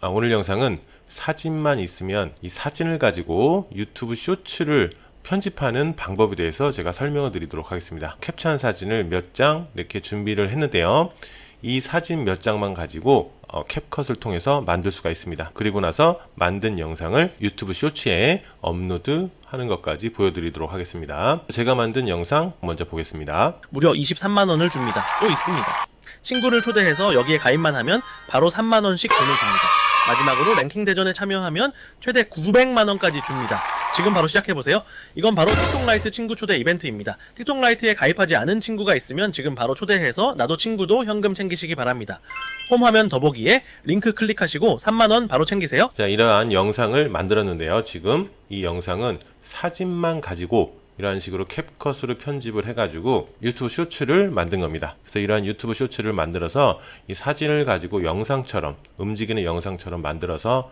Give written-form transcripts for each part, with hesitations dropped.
오늘 영상은 사진만 있으면 이 사진을 가지고 유튜브 쇼츠를 편집하는 방법에 대해서 제가 설명을 드리도록 하겠습니다. 캡처한 사진을 몇 장 이렇게 준비를 했는데요. 이 사진 몇 장만 가지고 캡컷을 통해서 만들 수가 있습니다. 그리고 나서 만든 영상을 유튜브 쇼츠에 업로드 하는 것까지 보여드리도록 하겠습니다. 제가 만든 영상 먼저 보겠습니다. 무려 23만원을 줍니다. 또 있습니다. 친구를 초대해서 여기에 가입만 하면 바로 3만원씩 돈을 줍니다. 마지막으로 랭킹 대전에 참여하면 최대 900만원까지 줍니다. 지금 바로 시작해보세요. 이건 바로 틱톡 라이트 친구 초대 이벤트입니다. 틱톡 라이트에 가입하지 않은 친구가 있으면 지금 바로 초대해서 나도 친구도 현금 챙기시기 바랍니다. 홈 화면 더보기에 링크 클릭하시고 3만원 바로 챙기세요. 자, 이러한 영상을 만들었는데요. 지금 이 영상은 사진만 가지고 이러한 식으로 캡컷으로 편집을 해가지고 유튜브 쇼츠를 만든 겁니다. 그래서 이러한 유튜브 쇼츠를 만들어서 이 사진을 가지고 영상처럼, 움직이는 영상처럼 만들어서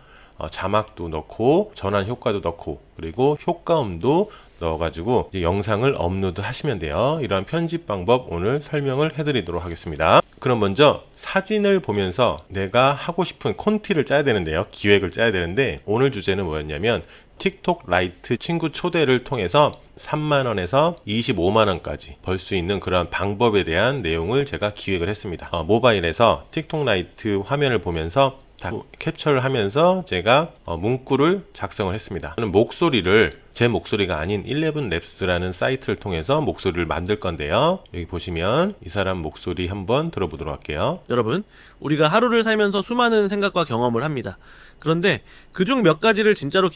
자막도 넣고 전환 효과도 넣고 그리고 효과음도 넣어가지고 이제 영상을 업로드 하시면 돼요. 이러한 편집 방법 오늘 설명을 해드리도록 하겠습니다. 그럼 먼저 사진을 보면서 내가 하고 싶은 콘티를 짜야 되는데요. 기획을 짜야 되는데 오늘 주제는 뭐였냐면 틱톡 라이트 친구 초대를 통해서 3만원에서 25만원까지 벌 수 있는 그런 방법에 대한 내용을 제가 기획을 했습니다. 모바일에서 틱톡 라이트 화면을 보면서 다 캡처를 하면서 제가 문구를 작성을 했습니다. 저는 목소리를 제 목소리가 아닌 11랩스라는 사이트를 통해서 목소리를 만들 건데요. 여기 보시면 이 사람 목소리 한번 들어보도록 할게요. 여러분, 우리가 하루를 살면서 수많은 생각과 경험을 합니다. 그런데 그중 몇 가지를 진짜로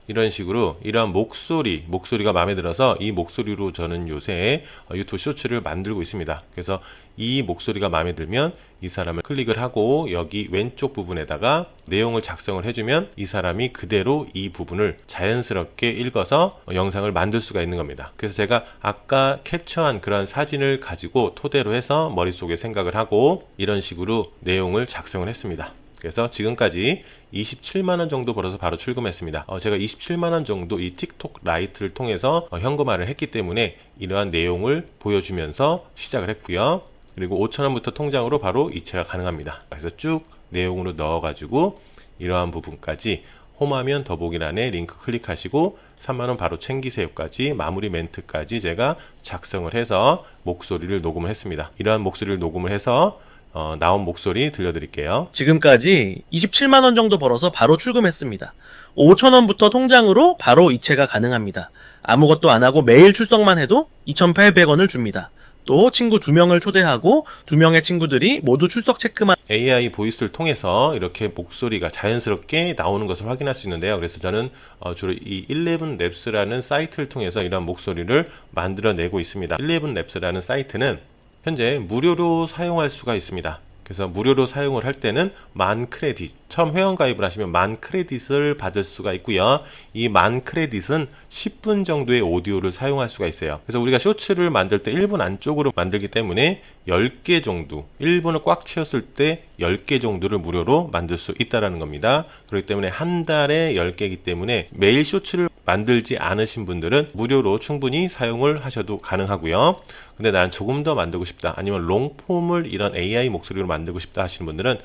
이런 식으로 이러한 목소리가 마음에 들어서 이 목소리로 저는 요새 유튜브 쇼츠를 만들고 있습니다. 그래서 이 목소리가 마음에 들면 이 사람을 클릭을 하고 여기 왼쪽 부분에다가 내용을 작성을 해주면 이 사람이 그대로 이 부분을 자연스럽게 읽어서 영상을 만들 수가 있는 겁니다. 그래서 제가 아까 캡처한 그런 사진을 가지고 토대로 해서 머릿속에 생각을 하고 이런 식으로 내용을 작성을 했습니다. 그래서 지금까지 27만원 정도 벌어서 바로 출금했습니다. 제가 27만원 정도 이 틱톡 라이트를 통해서 현금화를 했기 때문에 이러한 내용을 보여주면서 시작을 했고요. 그리고 5천원부터 통장으로 바로 이체가 가능합니다. 그래서 쭉 내용으로 넣어가지고 이러한 부분까지 홈화면 더보기란에 링크 클릭하시고 3만원 바로 챙기세요까지 마무리 멘트까지 제가 작성을 해서 목소리를 녹음을 했습니다. 이러한 목소리를 녹음을 해서 나온 목소리 들려드릴게요. 지금까지 27만원 정도 벌어서 바로 출금했습니다. 5천원부터 통장으로 바로 이체가 가능합니다. 아무것도 안 하고 매일 출석만 해도 2,800원을 줍니다. 또 친구 2명을 초대하고 2명의 친구들이 모두 출석 체크만 AI 보이스를 통해서 이렇게 목소리가 자연스럽게 나오는 것을 확인할 수 있는데요. 그래서 저는 주로 이 11랩스라는 사이트를 통해서 이런 목소리를 만들어내고 있습니다. 11랩스라는 사이트는 현재 무료로 사용할 수가 있습니다. 그래서 무료로 사용을 할 때는 10,000크레딧, 처음 회원가입을 하시면 10,000크레딧을 받을 수가 있고요. 이 10,000크레딧은 10분 정도의 오디오를 사용할 수가 있어요. 그래서 우리가 쇼츠를 만들 때 1분 안쪽으로 만들기 때문에 10개 정도, 1분을 꽉 채웠을 때 10개 정도를 무료로 만들 수 있다는 겁니다. 그렇기 때문에 한 달에 10개이기 때문에 매일 쇼츠를 만들지 않으신 분들은 무료로 충분히 사용을 하셔도 가능하고요. 근데 난 조금 더 만들고 싶다, 아니면 롱폼을 이런 AI 목소리로 만들고 싶다 하시는 분들은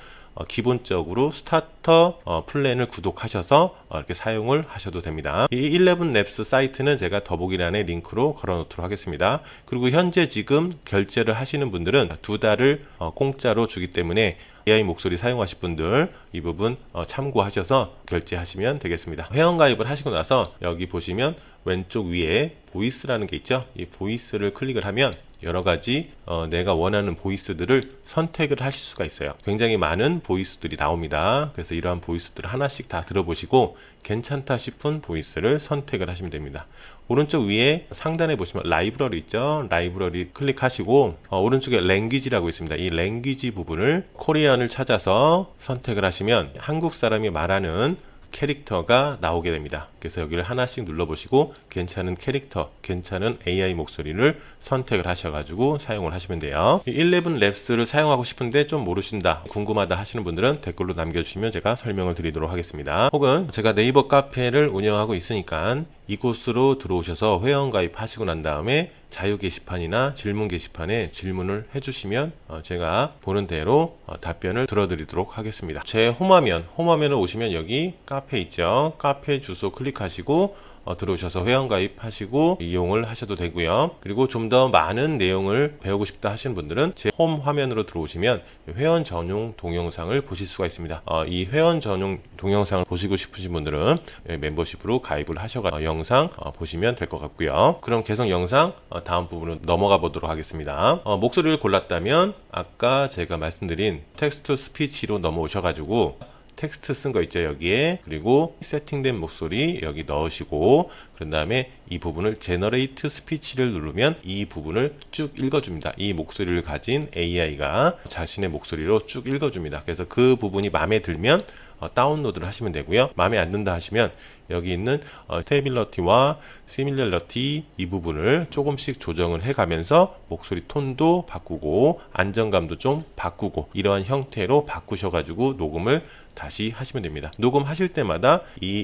기본적으로 스타터 플랜을 구독하셔서 이렇게 사용을 하셔도 됩니다. 이 11랩스 사이트는 제가 더보기란에 링크로 걸어 놓도록 하겠습니다. 그리고 현재 지금 결제를 하시는 분들은 2달을 공짜로 주기 때문에 AI 목소리 사용하실 분들 이 부분 참고하셔서 결제하시면 되겠습니다. 회원가입을 하시고 나서 여기 보시면 왼쪽 위에 보이스라는 게 있죠. 이 보이스를 클릭을 하면 여러가지 내가 원하는 보이스들을 선택을 하실 수가 있어요. 굉장히 많은 보이스들이 나옵니다. 그래서 이러한 보이스들을 하나씩 다 들어보시고 괜찮다 싶은 보이스를 선택을 하시면 됩니다. 오른쪽 위에 상단에 보시면 라이브러리 있죠. 라이브러리 클릭하시고 오른쪽에 랭귀지라고 있습니다. 이 랭귀지 부분을 코리안을 찾아서 선택을 하시면 한국 사람이 말하는 캐릭터가 나오게 됩니다. 그래서 여기를 하나씩 눌러보시고 괜찮은 캐릭터, 괜찮은 AI 목소리를 선택을 하셔가지고 사용을 하시면 돼요. 11랩스를 사용하고 싶은데 좀 모르신다, 궁금하다 하시는 분들은 댓글로 남겨주시면 제가 설명을 드리도록 하겠습니다. 혹은 제가 네이버 카페를 운영하고 있으니까 이곳으로 들어오셔서 회원가입 하시고 난 다음에 자유 게시판이나 질문 게시판에 질문을 해주시면 제가 보는 대로 답변을 들어드리도록 하겠습니다. 제 홈화면을 오시면 여기 카페 있죠. 카페 주소 클릭하시고 들어오셔서 회원가입 하시고 이용을 하셔도 되고요. 그리고 좀 더 많은 내용을 배우고 싶다 하시는 분들은 제 홈 화면으로 들어오시면 회원 전용 동영상을 보실 수가 있습니다. 이 회원 전용 동영상을 보시고 싶으신 분들은 멤버십으로 가입을 하셔서 영상 보시면 될 것 같고요. 그럼 계속 영상 다음 부분으로 넘어가 보도록 하겠습니다. 목소리를 골랐다면 아까 제가 말씀드린 텍스트 스피치로 넘어오셔가지고 텍스트 쓴 거 있죠, 여기에. 그리고 세팅된 목소리 여기 넣으시고, 그런 다음에 이 부분을 제너레이트 스피치를 누르면 이 부분을 쭉 읽어줍니다. 이 목소리를 가진 AI가 자신의 목소리로 쭉 읽어줍니다. 그래서 그 부분이 마음에 들면 다운로드를 하시면 되고요. 마음에 안 든다 하시면 여기 있는 스테빌러티와 시밀러티 이 부분을 조금씩 조정을 해가면서 목소리 톤도 바꾸고 안정감도 좀 바꾸고 이러한 형태로 바꾸셔가지고 녹음을 다시 하시면 됩니다. 녹음하실 때마다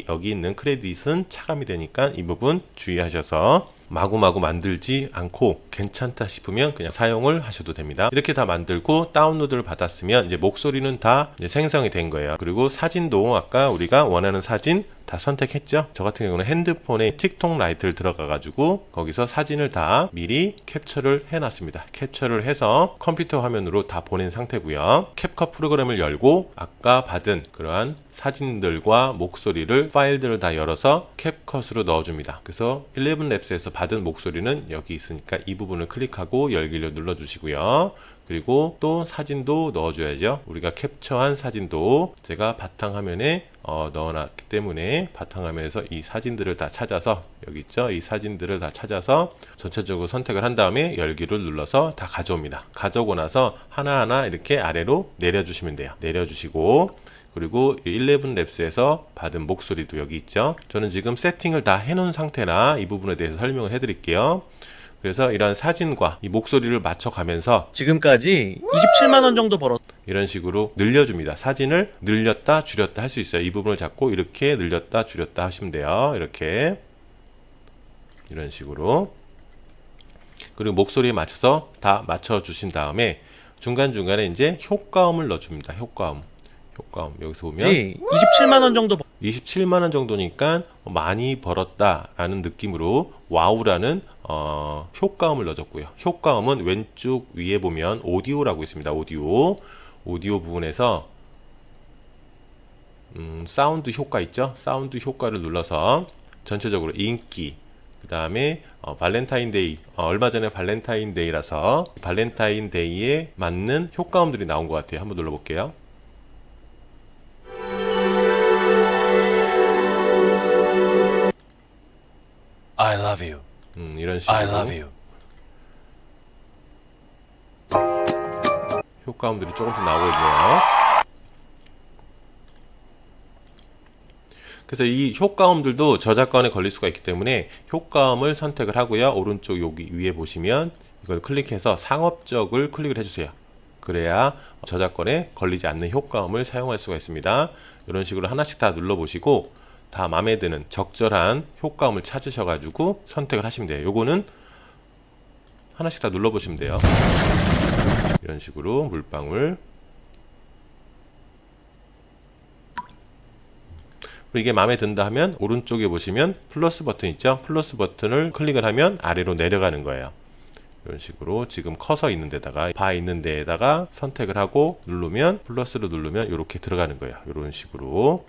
여기 있는 크레딧은 차감이 되니까 이 부분 주의하셔서 마구마구 만들지 않고 괜찮다 싶으면 그냥 사용을 하셔도 됩니다. 이렇게 다 만들고 다운로드를 받았으면 이제 목소리는 다 이제 생성이 된 거예요. 그리고 사진도 아까 우리가 원하는 사진 다 선택했죠. 저 같은 경우는 핸드폰에 틱톡 라이트를 들어가 가지고 거기서 사진을 다 미리 캡처를 해 놨습니다. 캡처를 해서 컴퓨터 화면으로 다 보낸 상태고요. 캡컷 프로그램을 열고 아까 받은 그러한 사진들과 목소리를 파일들을 다 열어서 캡컷으로 넣어줍니다. 그래서 11랩스에서 받은 목소리는 여기 있으니까 이 부분을 클릭하고 열기를 눌러주시고요. 그리고 또 사진도 넣어줘야죠. 우리가 캡처한 사진도 제가 바탕화면에 넣어놨기 때문에 바탕화면에서 이 사진들을 다 찾아서 여기 있죠. 이 사진들을 다 찾아서 전체적으로 선택을 한 다음에 열기를 눌러서 다 가져옵니다. 가져오고 나서 하나하나 이렇게 아래로 내려주시면 돼요. 내려주시고 그리고 11랩스에서 받은 목소리도 여기 있죠. 저는 지금 세팅을 다 해놓은 상태라 이 부분에 대해서 설명을 해드릴게요. 그래서 이런 사진과 이 목소리를 맞춰가면서 지금까지 27만원 정도 벌었. 이런 식으로 늘려줍니다. 사진을 늘렸다 줄였다 할 수 있어요. 이 부분을 잡고 이렇게 늘렸다 줄였다 하시면 돼요. 이렇게 이런 식으로. 그리고 목소리에 맞춰서 다 맞춰주신 다음에 중간중간에 이제 효과음을 넣어줍니다. 효과음 여기서 보면 27만원 정도 27만원 정도니까 많이 벌었다라는 느낌으로 와우라는 효과음을 넣어줬고요. 효과음은 왼쪽 위에 보면 오디오라고 있습니다. 오디오 부분에서 사운드 효과 있죠? 사운드 효과를 눌러서 전체적으로 인기 그 다음에 발렌타인데이 얼마 전에 발렌타인데이라서 발렌타인데이에 맞는 효과음들이 나온 것 같아요. 한번 눌러볼게요. I love you. 이런 식으로 I love you. 효과음들이 조금씩 나오고 있네요. 그래서 이 효과음들도 저작권에 걸릴 수가 있기 때문에 효과음을 선택을 하고요. 오른쪽 여기 위에 보시면 이걸 클릭해서 상업적을 클릭을 해주세요. 그래야 저작권에 걸리지 않는 효과음을 사용할 수가 있습니다. 이런 식으로 하나씩 다 눌러보시고 다 마음에 드는 적절한 효과음을 찾으셔가지고 선택을 하시면 돼요. 요거는 하나씩 다 눌러보시면 돼요. 이런 식으로 물방울. 이게 마음에 든다 하면 오른쪽에 보시면 플러스 버튼 있죠? 플러스 버튼을 클릭을 하면 아래로 내려가는 거예요. 이런 식으로 지금 커서 있는 데다가 바 있는 데에다가 선택을 하고 누르면 플러스로 누르면 이렇게 들어가는 거예요. 이런 식으로.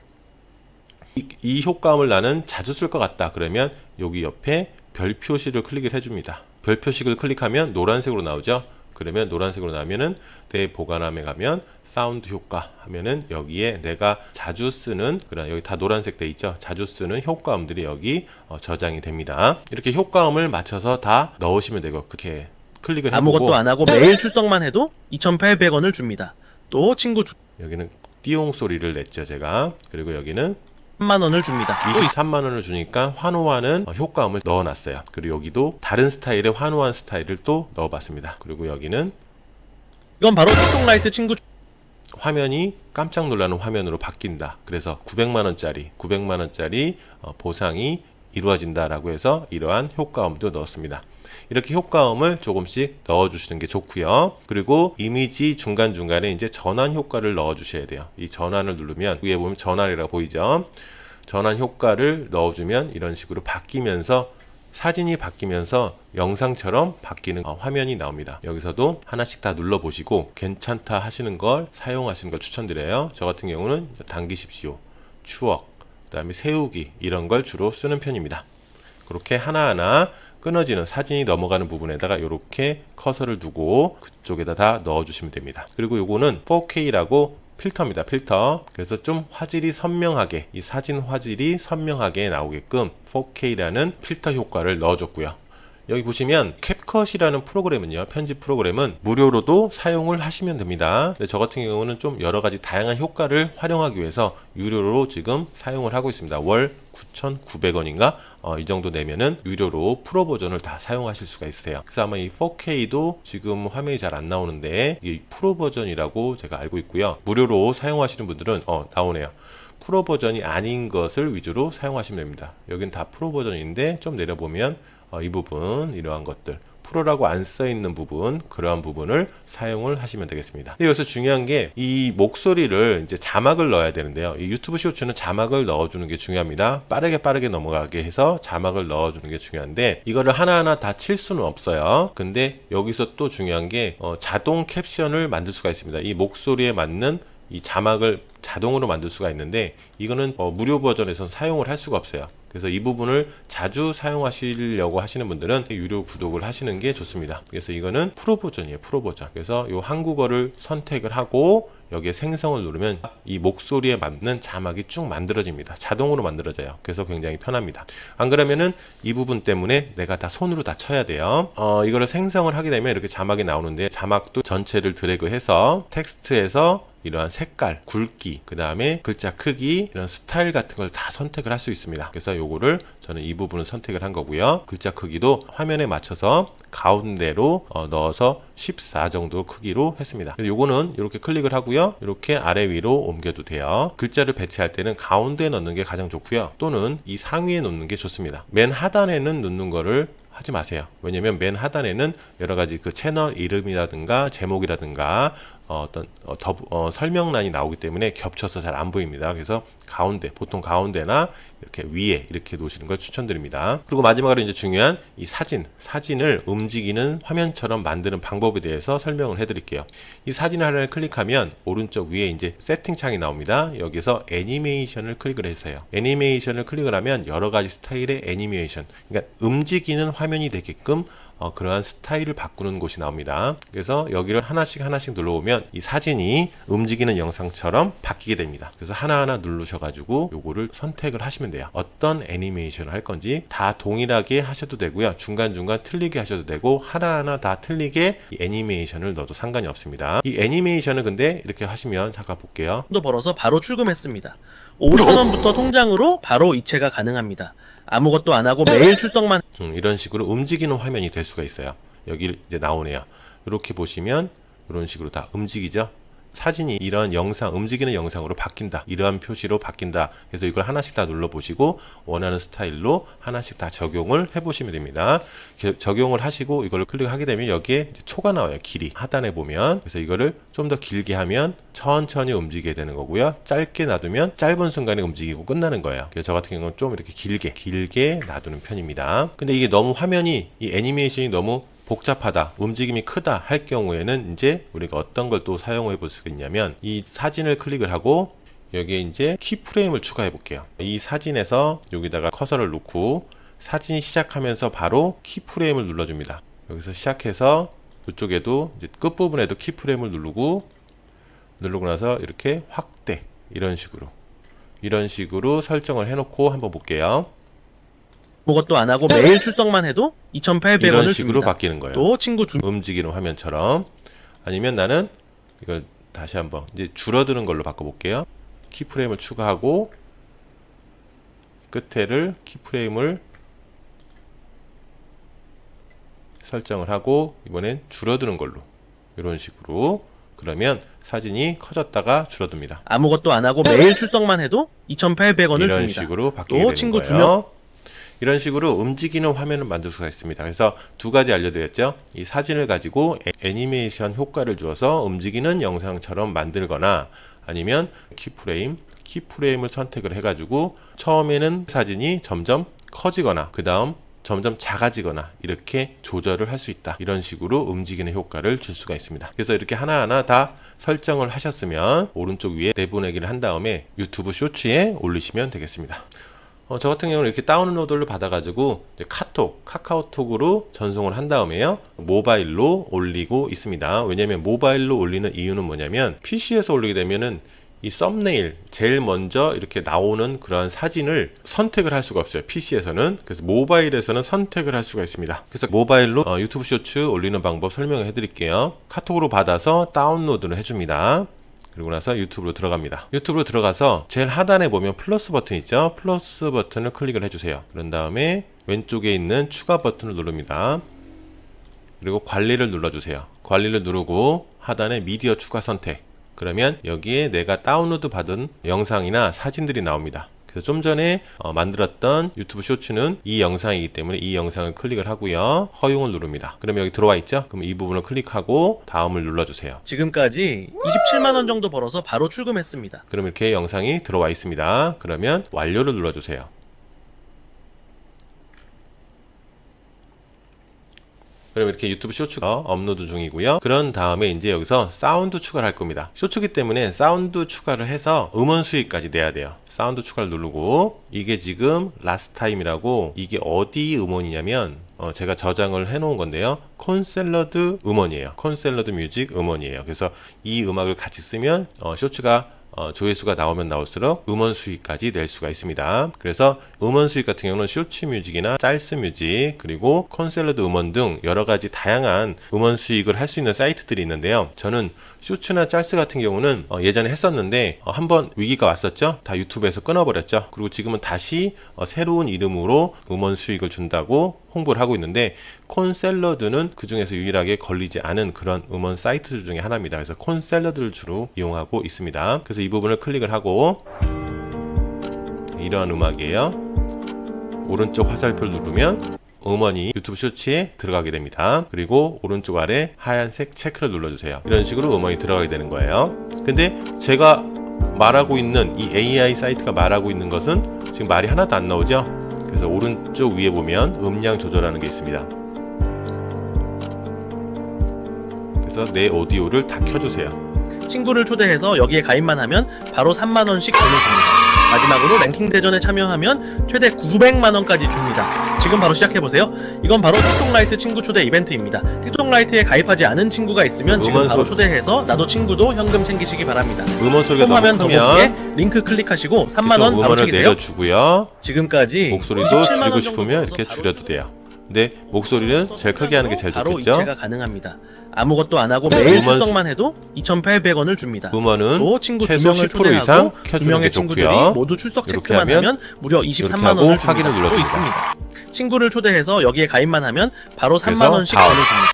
이 효과음을 나는 자주 쓸 것 같다 그러면 여기 옆에 별 표시를 클릭을 해줍니다. 별 표식을 클릭하면 노란색으로 나오죠. 그러면 노란색으로 나면은 내 보관함에 가면 사운드 효과 하면은 여기에 내가 자주 쓰는 그런 여기 다 노란색 돼 있죠. 자주 쓰는 효과음들이 여기 저장이 됩니다. 이렇게 효과음을 맞춰서 다 넣으시면 되고 그렇게 클릭을 해보고 아무것도 안 하고 매일 출석만 해도 2,800원을 줍니다. 또 친구 여기는 띠용 소리를 냈죠 제가. 그리고 여기는 3만원을 줍니다. 23만원을 주니까 환호하는 효과음을 넣어놨어요. 그리고 여기도 다른 스타일의 환호한 스타일을 또 넣어봤습니다. 그리고 여기는 이건 바로 틱톡 라이트 친구 화면이 깜짝 놀라는 화면으로 바뀐다. 그래서 900만원짜리 보상이 이루어진다라고 해서 이러한 효과음도 넣었습니다. 이렇게 효과음을 조금씩 넣어주시는 게 좋고요. 그리고 이미지 중간중간에 이제 전환 효과를 넣어주셔야 돼요. 이 전환을 누르면 위에 보면 전환이라고 보이죠. 전환 효과를 넣어주면 이런 식으로 바뀌면서 사진이 바뀌면서 영상처럼 바뀌는 화면이 나옵니다. 여기서도 하나씩 다 눌러보시고 괜찮다 하시는 걸 사용하시는 걸 추천드려요. 저 같은 경우는 당기십시오, 추억, 그 다음에 세우기 이런 걸 주로 쓰는 편입니다. 그렇게 하나하나 끊어지는 사진이 넘어가는 부분에다가 이렇게 커서를 두고 그쪽에다 다 넣어주시면 됩니다. 그리고 요거는 4K라고 필터입니다. 필터. 그래서 좀 화질이 선명하게, 이 사진 화질이 선명하게 나오게끔 4K라는 필터 효과를 넣어줬고요. 여기 보시면 캡컷이라는 프로그램은요, 편집 프로그램은 무료로도 사용을 하시면 됩니다. 근데 저 같은 경우는 좀 여러 가지 다양한 효과를 활용하기 위해서 유료로 지금 사용을 하고 있습니다. 월 9,900원인가? 이 정도 내면은 유료로 프로 버전을 다 사용하실 수가 있어요. 그래서 아마 이 4K도 지금 화면이 잘 안 나오는데 이 프로 버전이라고 제가 알고 있고요. 무료로 사용하시는 분들은 나오네요. 프로 버전이 아닌 것을 위주로 사용하시면 됩니다. 여긴 다 프로 버전인데 좀 내려보면 이 부분, 이러한 것들, 프로라고 안 써 있는 부분, 그러한 부분을 사용을 하시면 되겠습니다. 근데 여기서 중요한 게 이 목소리를 이제 자막을 넣어야 되는데요. 이 유튜브 쇼츠는 자막을 넣어주는 게 중요합니다. 빠르게 넘어가게 해서 자막을 넣어주는 게 중요한데 이거를 하나하나 다 칠 수는 없어요. 근데 여기서 또 중요한 게 자동 캡션을 만들 수가 있습니다. 이 목소리에 맞는 이 자막을 자동으로 만들 수가 있는데 이거는 무료 버전에선 사용을 할 수가 없어요. 그래서 이 부분을 자주 사용하시려고 하시는 분들은 유료 구독을 하시는 게 좋습니다. 그래서 이거는 프로 버전이에요. 프로 버전. 그래서 이 한국어를 선택을 하고 여기에 생성을 누르면 이 목소리에 맞는 자막이 쭉 만들어집니다. 자동으로 만들어져요. 그래서 굉장히 편합니다. 안 그러면은 이 부분 때문에 내가 다 손으로 다 쳐야 돼요. 이거를 생성을 하게 되면 이렇게 자막이 나오는데 자막도 전체를 드래그해서 텍스트에서 이러한 색깔, 굵기, 그 다음에 글자 크기, 이런 스타일 같은 걸 다 선택을 할 수 있습니다. 그래서 요거를 저는 이 부분을 선택을 한 거고요. 글자 크기도 화면에 맞춰서 가운데로 넣어서 14 정도 크기로 했습니다. 요거는 이렇게 클릭을 하고요. 이렇게 아래 위로 옮겨도 돼요. 글자를 배치할 때는 가운데에 넣는 게 가장 좋고요. 또는 이 상위에 놓는 게 좋습니다. 맨 하단에는 넣는 거를 하지 마세요. 왜냐면 맨 하단에는 여러 가지 그 채널 이름이라든가 제목이라든가 설명란이 나오기 때문에 겹쳐서 잘 안 보입니다. 그래서 가운데, 보통 가운데나 이렇게 위에 이렇게 놓으시는 걸 추천드립니다. 그리고 마지막으로 이제 중요한 이 사진을 움직이는 화면처럼 만드는 방법에 대해서 설명을 해드릴게요. 이 사진을 하나를 클릭하면 오른쪽 위에 이제 세팅창이 나옵니다. 여기서 애니메이션을 클릭을 해주세요. 애니메이션을 클릭을 하면 여러 가지 스타일의 애니메이션, 그러니까 움직이는 화면이 되게끔 그러한 스타일을 바꾸는 곳이 나옵니다. 그래서 여기를 하나씩 눌러오면 이 사진이 움직이는 영상처럼 바뀌게 됩니다. 그래서 하나하나 누르셔가지고 요거를 선택을 하시면 돼요. 어떤 애니메이션을 할 건지 다 동일하게 하셔도 되고요. 중간중간 틀리게 하셔도 되고 하나하나 다 틀리게 이 애니메이션을 넣어도 상관이 없습니다. 이 애니메이션을 근데 이렇게 하시면 잠깐 볼게요. 도 벌어서 바로 출금했습니다. 5,000원부터 통장으로 바로 이체가 가능합니다. 아무것도 안 하고 매일 출석만 이런 식으로 움직이는 화면이 될 수가 있어요. 여기 이제 나오네요. 이렇게 보시면 이런 식으로 다 움직이죠. 사진이 이런 영상, 움직이는 영상으로 바뀐다. 이러한 표시로 바뀐다. 그래서 이걸 하나씩 다 눌러보시고 원하는 스타일로 하나씩 다 적용을 해보시면 됩니다. 적용을 하시고 이걸 클릭하게 되면 여기에 이제 초가 나와요. 길이. 하단에 보면. 그래서 이거를 좀 더 길게 하면 천천히 움직이게 되는 거고요. 짧게 놔두면 짧은 순간에 움직이고 끝나는 거예요. 그래서 저 같은 경우는 좀 이렇게 길게 놔두는 편입니다. 근데 이게 너무 화면이, 이 애니메이션이 너무 복잡하다, 움직임이 크다 할 경우에는 이제 우리가 어떤 걸 또 사용해 볼 수가 있냐면 이 사진을 클릭을 하고 여기에 이제 키프레임을 추가해 볼게요. 이 사진에서 여기다가 커서를 놓고 사진이 시작하면서 바로 키프레임을 눌러줍니다. 여기서 시작해서 이쪽에도 이제 끝부분에도 키프레임을 누르고 나서 이렇게 확대, 이런 식으로 설정을 해놓고 한번 볼게요. 아무것도 안 하고 매일 출석만 해도 2,800원을 이런 식으로 줍니다. 바뀌는 거예요. 또 친구 움직이는 화면처럼. 아니면 나는 이걸 다시 한번 이제 줄어드는 걸로 바꿔볼게요. 키프레임을 추가하고 끝에를 키프레임을 설정을 하고 이번엔 줄어드는 걸로, 이런 식으로. 그러면 사진이 커졌다가 줄어듭니다. 아무것도 안 하고 매일 출석만 해도 2,800원을 이런 줍니다. 식으로 바뀌게 또 되는 친구 거예요. 이런 식으로 움직이는 화면을 만들 수가 있습니다. 그래서 두 가지 알려드렸죠. 이 사진을 가지고 애니메이션 효과를 주어서 움직이는 영상처럼 만들거나 아니면 키프레임을 선택을 해가지고 처음에는 사진이 점점 커지거나 그 다음 점점 작아지거나 이렇게 조절을 할 수 있다. 이런 식으로 움직이는 효과를 줄 수가 있습니다. 그래서 이렇게 하나하나 다 설정을 하셨으면 오른쪽 위에 내보내기를 한 다음에 유튜브 쇼츠에 올리시면 되겠습니다. 저 같은 경우는 이렇게 다운로드를 받아가지고 이제 카카오톡으로 전송을 한 다음에요, 모바일로 올리고 있습니다. 왜냐면 모바일로 올리는 이유는 뭐냐면 PC에서 올리게 되면은 이 썸네일 제일 먼저 이렇게 나오는 그런 사진을 선택을 할 수가 없어요, PC에서는. 그래서 모바일에서는 선택을 할 수가 있습니다. 그래서 모바일로 유튜브 쇼츠 올리는 방법 설명해 드릴게요. 카톡으로 받아서 다운로드를 해줍니다. 그리고 나서 유튜브로 들어갑니다. 유튜브로 들어가서 제일 하단에 보면 플러스 버튼 있죠. 플러스 버튼을 클릭을 해주세요. 그런 다음에 왼쪽에 있는 추가 버튼을 누릅니다. 그리고 관리를 눌러주세요. 관리를 누르고 하단에 미디어 추가 선택. 그러면 여기에 내가 다운로드 받은 영상이나 사진들이 나옵니다. 그래서 좀 전에 만들었던 유튜브 쇼츠는 이 영상이기 때문에 이 영상을 클릭을 하고요, 허용을 누릅니다. 그러면 여기 들어와 있죠. 그럼 이 부분을 클릭하고 다음을 눌러주세요. 지금까지 27만원 정도 벌어서 바로 출금했습니다. 그럼 이렇게 영상이 들어와 있습니다. 그러면 완료를 눌러주세요. 그럼 이렇게 유튜브 쇼츠가 업로드 중이고요. 그런 다음에 이제 여기서 사운드 추가를 할 겁니다. 쇼츠기 때문에 사운드 추가를 해서 음원 수익까지 내야 돼요. 사운드 추가를 누르고, 이게 지금 라스트 타임이라고, 이게 어디 음원이냐면 제가 저장을 해 놓은 건데요, 콘샐러드 음원이에요. 콘샐러드 뮤직 음원이에요. 그래서 이 음악을 같이 쓰면 쇼츠가 조회수가 나오면 나올수록 음원 수익까지 낼 수가 있습니다. 그래서 음원 수익 같은 경우는 쇼츠 뮤직이나 짤스 뮤직, 그리고 콘샐러드 음원 등 여러 가지 다양한 음원 수익을 할 수 있는 사이트들이 있는데요, 저는 쇼츠나 짤스 같은 경우는 예전에 했었는데 한번 위기가 왔었죠. 다 유튜브에서 끊어버렸죠. 그리고 지금은 다시 새로운 이름으로 음원 수익을 준다고 홍보를 하고 있는데, 콘샐러드는 그 중에서 유일하게 걸리지 않은 그런 음원 사이트 중에 하나입니다. 그래서 콘샐러드를 주로 이용하고 있습니다. 그래서 이 부분을 클릭을 하고, 이러한 음악이에요. 오른쪽 화살표를 누르면 음원이 유튜브 쇼츠에 들어가게 됩니다. 그리고 오른쪽 아래 하얀색 체크를 눌러주세요. 이런 식으로 음원이 들어가게 되는 거예요. 근데 제가 말하고 있는 이 AI 사이트가 말하고 있는 것은 지금 말이 하나도 안 나오죠. 그래서 오른쪽 위에 보면 음량 조절하는 게 있습니다. 그래서 내 오디오를 다 켜주세요. 친구를 초대해서 여기에 가입만 하면 바로 3만원씩 돈을 줍니다. 마지막으로 랭킹 대전에 참여하면 최대 900만원까지 줍니다. 지금 바로 시작해보세요. 이건 바로 틱톡라이트 친구 초대 이벤트입니다. 틱톡라이트에 가입하지 않은 친구가 있으면 지금 바로 초대해서 나도 친구도 현금 챙기시기 바랍니다. 음원 소리가 화면 너무 더보기에 크면 링크 클릭하시고 3만원 바로 음원을 챙기세요. 내려주고요. 지금까지 목소리도 27만 줄이고 원 싶으면 정도 이렇게 벌어서 줄여도 돼요. 근데 목소리는 제일 크게 하는 게 제일 바로 좋겠죠. 이체가 가능합니다. 아무것도 안 하고 매일 음원 출석만 해도 2,800원을 줍니다. 음원은 또 친구 최소 2명을 10% 초대하고 이상 2명의 켜주는 게 친구들이 좋고요. 모두 출석 이렇게 체크만 하면 하면 무려 이렇게 23만원을 하고 줍니다. 확인을 또 눌러줍니다. 있습니다. 친구를 초대해서 여기에 가입만 하면 바로 그래서 3만원씩 다음. 돈을 줍니다.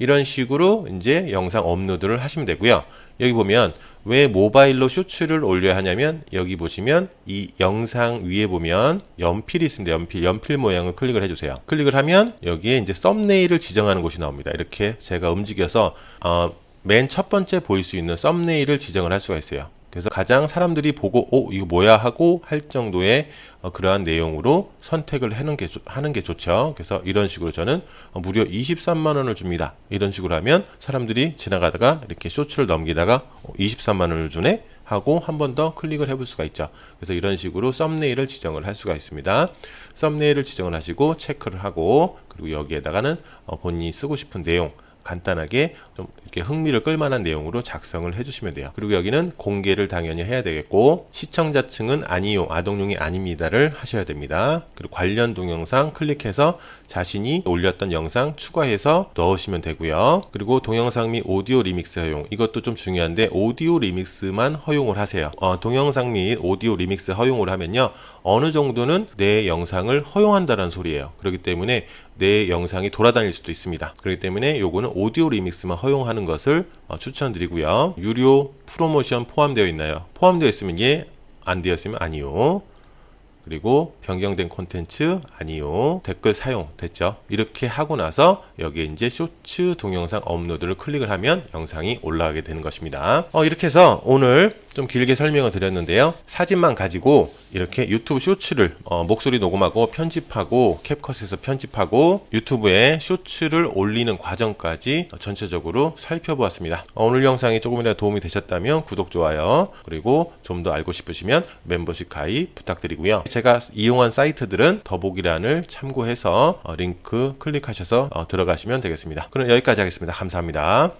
이런 식으로 이제 영상 업로드를 하시면 되고요. 여기 보면 왜 모바일로 쇼츠를 올려야 하냐면, 여기 보시면 이 영상 위에 보면 연필이 있습니다. 연필 모양을 클릭을 해주세요. 클릭을 하면 여기에 이제 썸네일을 지정하는 곳이 나옵니다. 이렇게 제가 움직여서 맨 첫 번째 보일 수 있는 썸네일을 지정을 할 수가 있어요. 그래서 가장 사람들이 보고 이거 뭐야 하고 할 정도의 그러한 내용으로 선택을 하는 게 좋죠. 그래서 이런 식으로 저는 무려 23만 원을 줍니다. 이런 식으로 하면 사람들이 지나가다가 이렇게 쇼츠를 넘기다가 23만 원을 주네 하고 한 번 더 클릭을 해볼 수가 있죠. 그래서 이런 식으로 썸네일을 지정을 할 수가 있습니다. 썸네일을 지정을 하시고 체크를 하고, 그리고 여기에다가는 본인이 쓰고 싶은 내용 간단하게 좀 이렇게 흥미를 끌만한 내용으로 작성을 해주시면 돼요. 그리고 여기는 공개를 당연히 해야 되겠고, 시청자층은 아니요, 아동용이 아닙니다를 하셔야 됩니다. 그리고 관련 동영상 클릭해서 자신이 올렸던 영상 추가해서 넣으시면 되고요. 그리고 동영상 및 오디오 리믹스 허용, 이것도 좀 중요한데 오디오 리믹스만 허용을 하세요. 동영상 및 오디오 리믹스 허용을 하면요, 어느 정도는 내 영상을 허용한다는 소리예요. 그렇기 때문에 내 영상이 돌아다닐 수도 있습니다. 그렇기 때문에 요거는 오디오 리믹스만 허용하는 것을 추천드리고요. 유료 프로모션 포함되어 있나요? 포함되어 있으면 예, 안 되어 있으면 아니요. 그리고 변경된 콘텐츠 아니요, 댓글 사용 됐죠. 이렇게 하고 나서 여기에 이제 쇼츠 동영상 업로드를 클릭을 하면 영상이 올라가게 되는 것입니다. 이렇게 해서 오늘 좀 길게 설명을 드렸는데요. 사진만 가지고 이렇게 유튜브 쇼츠를 목소리 녹음하고 편집하고 캡컷에서 편집하고 유튜브에 쇼츠를 올리는 과정까지 전체적으로 살펴보았습니다. 오늘 영상이 조금이라도 도움이 되셨다면 구독, 좋아요, 그리고 좀 더 알고 싶으시면 멤버십 가입 부탁드리고요. 제가 이용한 사이트들은 더보기란을 참고해서 링크 클릭하셔서 들어가시면 되겠습니다. 그럼 여기까지 하겠습니다. 감사합니다.